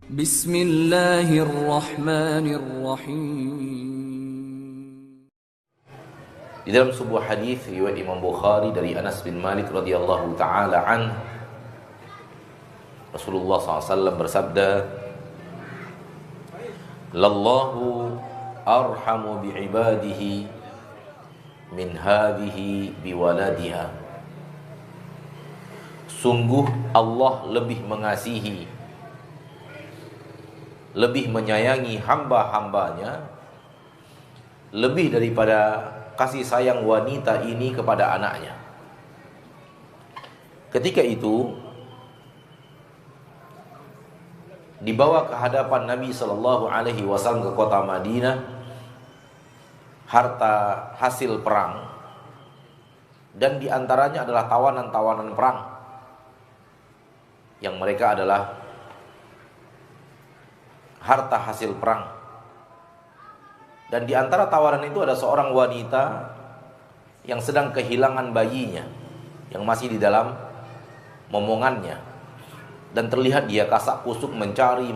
Bismillahirrahmanirrahim. Di dalam sebuah hadis riwayat Imam Bukhari dari Anas bin Malik radhiyallahu taala anhu, Rasulullah SAW bersabda, "Lallahu arhamu bi'ibadihi min hadhihi biwaladiha." Sungguh Allah lebih mengasihi, lebih menyayangi hamba-hambanya lebih daripada kasih sayang wanita ini kepada anaknya. Ketika itu dibawa ke hadapan Nabi SAW ke kota Madinah harta hasil perang, dan diantaranya adalah tawanan-tawanan perang yang mereka adalah harta hasil perang. Dan di antara tawaran itu ada seorang wanita yang sedang kehilangan bayinya yang masih di dalam momongannya, dan terlihat dia kasak kusuk mencari,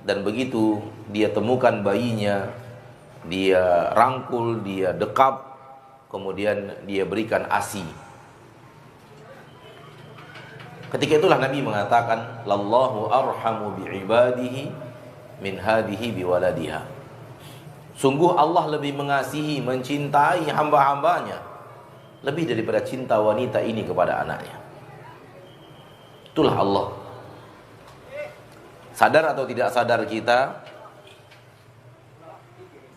dan begitu dia temukan bayinya, dia rangkul, dia dekap, kemudian dia berikan ASI. Ketika itulah Nabi mengatakan, "Lallahu arhamu bi'ibadihi min hadihi biwaladiha." Sungguh Allah lebih mengasihi, mencintai hamba-hambanya lebih daripada cinta wanita ini kepada anaknya. Itulah Allah. Sadar atau tidak sadar kita,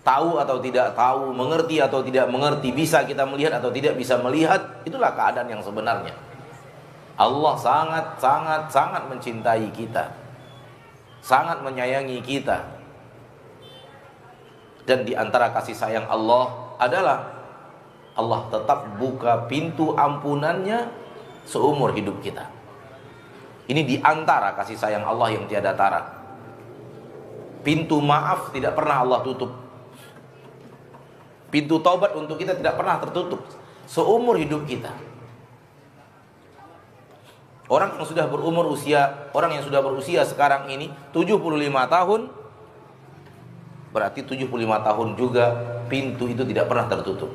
tahu atau tidak tahu, mengerti atau tidak mengerti, bisa kita melihat atau tidak bisa melihat, itulah keadaan yang sebenarnya. Allah sangat mencintai kita, sangat menyayangi kita. Dan di antara kasih sayang Allah adalah Allah tetap buka pintu ampunannya seumur hidup kita. Ini di antara kasih sayang Allah yang tiada tara. Pintu maaf tidak pernah Allah tutup. Pintu taubat untuk kita tidak pernah tertutup seumur hidup kita. Orang yang sudah berusia sekarang ini 75 tahun, berarti 75 tahun juga pintu itu tidak pernah tertutup.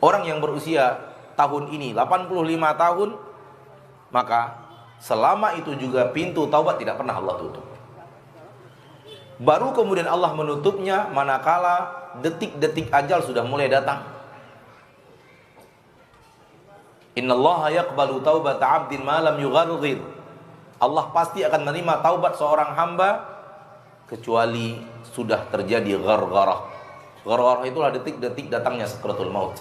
Orang yang berusia tahun ini 85 tahun, maka selama itu juga pintu taubat tidak pernah Allah tutup. Baru kemudian Allah menutupnya manakala detik-detik ajal sudah mulai datang. Innallaha yaqbalu taubata 'abdin ma lam yugharghir. Allah pasti akan menerima taubat seorang hamba kecuali sudah terjadi ghargharah. Ghargharah itulah detik-detik datangnya sakratul maut.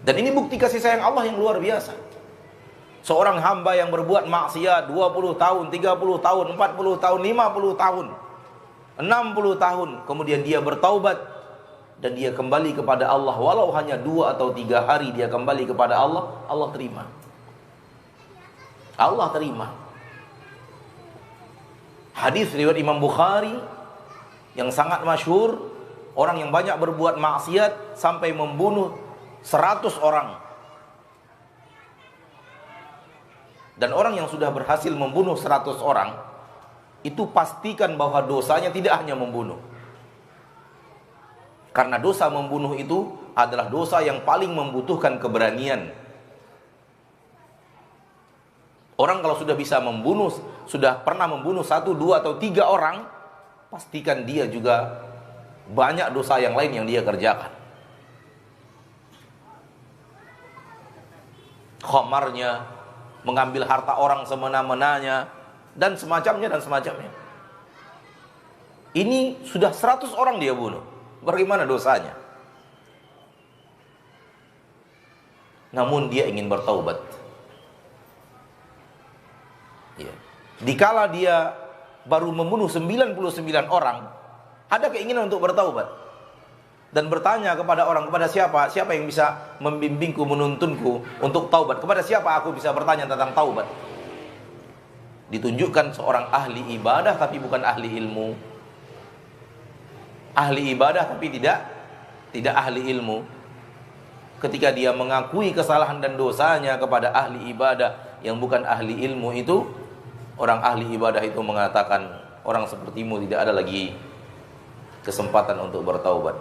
Dan ini bukti kasih sayang Allah yang luar biasa. Seorang hamba yang berbuat maksiat 20 tahun, 30 tahun, 40 tahun, 50 tahun, 60 tahun, kemudian dia bertaubat dan dia kembali kepada Allah, walau hanya 2 atau 3 hari dia kembali kepada Allah, Allah terima. Allah terima. Hadis riwayat Imam Bukhari yang sangat masyhur, orang yang banyak berbuat maksiat sampai membunuh 100 orang. Dan orang yang sudah berhasil membunuh 100 orang, itu pastikan bahwa dosanya tidak hanya membunuh. Karena dosa membunuh itu adalah dosa yang paling membutuhkan keberanian. Orang kalau sudah bisa membunuh, sudah pernah membunuh 1, 2, atau 3 orang, pastikan dia juga banyak dosa yang lain yang dia kerjakan. Khamarnya, mengambil harta orang semena-menanya, dan semacamnya. Ini sudah 100 orang dia bunuh. Bagaimana dosanya? Namun dia ingin bertaubat. Ya. Dikala dia baru membunuh 99 orang, ada keinginan untuk bertaubat. Dan bertanya kepada orang, kepada siapa yang bisa membimbingku, menuntunku untuk taubat? Kepada siapa aku bisa bertanya tentang taubat? Ditunjukkan seorang ahli ibadah tapi bukan ahli ilmu. Ahli ibadah tapi tidak ahli ilmu. ketika dia mengakui kesalahan dan dosanya kepada ahli ibadah yang bukan ahli ilmu itu, orang ahli ibadah itu mengatakan, orang sepertimu tidak ada lagi kesempatan untuk bertaubat.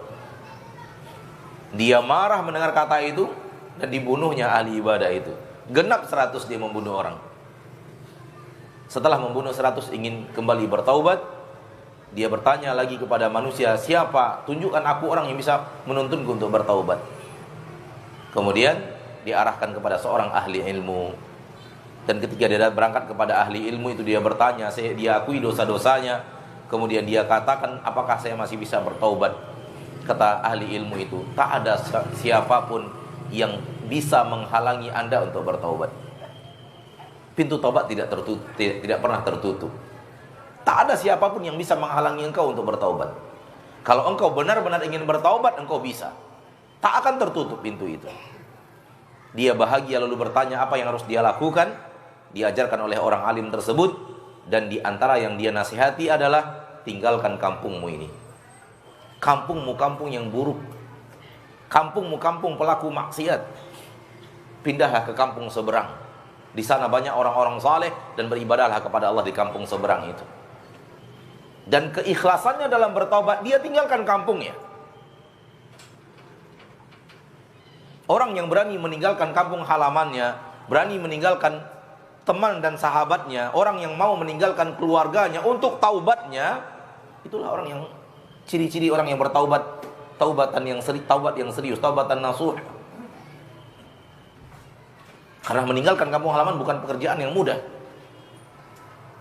Dia marah mendengar kata itu dan dibunuhnya ahli ibadah itu. Genap 100 dia membunuh orang. Setelah membunuh 100 ingin kembali bertaubat, dia bertanya lagi kepada manusia, siapa? Tunjukkan aku orang yang bisa menuntunku untuk bertaubat. Kemudian diarahkan kepada seorang ahli ilmu. Dan ketika dia berangkat kepada ahli ilmu itu, dia bertanya, dia akui dosa-dosanya. Kemudian dia katakan, apakah saya masih bisa bertaubat? Kata ahli ilmu itu, tak ada siapapun yang bisa menghalangi Anda untuk bertaubat. Pintu taubat tidak pernah tertutup. Tak ada siapapun yang bisa menghalangi engkau untuk bertaubat. Kalau engkau benar-benar ingin bertaubat, engkau bisa. Tak akan tertutup pintu itu. Dia bahagia lalu bertanya apa yang harus dia lakukan. Diajarkan oleh orang alim tersebut. Dan di antara yang dia nasihati adalah, tinggalkan kampungmu ini. Kampungmu kampung yang buruk. Kampungmu kampung pelaku maksiat. Pindahlah ke kampung seberang. Di sana banyak orang-orang saleh dan beribadahlah kepada Allah di kampung seberang itu. Dan keikhlasannya dalam bertaubat, dia tinggalkan kampungnya. Orang yang berani meninggalkan kampung halamannya, berani meninggalkan teman dan sahabatnya, orang yang mau meninggalkan keluarganya untuk taubatnya, itulah orang yang ciri-ciri orang yang bertaubat, taubat yang serius, taubatan nasuh. Karena meninggalkan kampung halaman bukan pekerjaan yang mudah.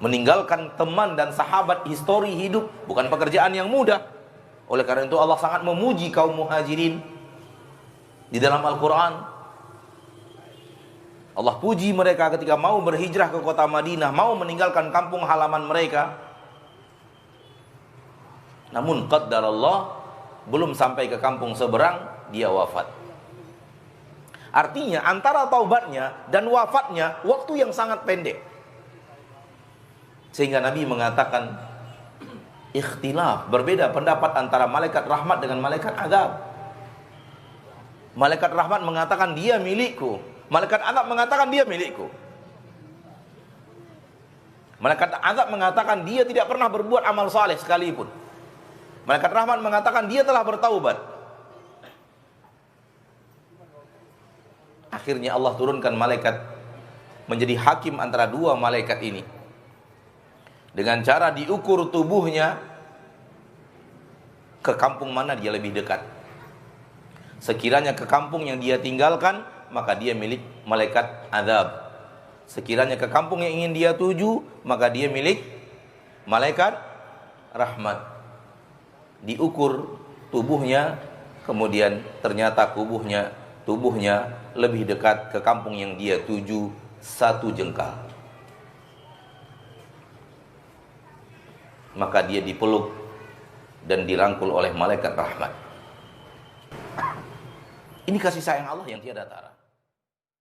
Meninggalkan teman dan sahabat, histori hidup, bukan pekerjaan yang mudah. Oleh karena itu Allah sangat memuji kaum muhajirin di dalam Al-Quran. Allah puji mereka ketika mau berhijrah ke kota Madinah, mau meninggalkan kampung halaman mereka. Namun qaddarallah, belum sampai ke kampung seberang, dia wafat. Artinya antara taubatnya dan wafatnya waktu yang sangat pendek. Sehingga Nabi mengatakan ikhtilaf, berbeda pendapat antara malaikat rahmat dengan malaikat azab. Malaikat rahmat mengatakan dia milikku, malaikat azab mengatakan dia milikku. Malaikat azab mengatakan dia tidak pernah berbuat amal saleh sekalipun. Malaikat rahmat mengatakan dia telah bertaubat. Akhirnya Allah turunkan malaikat menjadi hakim antara dua malaikat ini. Dengan cara diukur tubuhnya, ke kampung mana dia lebih dekat. Sekiranya ke kampung yang dia tinggalkan, maka dia milik malaikat azab. Sekiranya ke kampung yang ingin dia tuju, maka dia milik malaikat rahmat. Diukur tubuhnya, kemudian ternyata tubuhnya lebih dekat ke kampung yang dia tuju 1 jengkal. Maka dia dipeluk dan dirangkul oleh malaikat rahmat. Ini kasih sayang Allah yang tiada tara.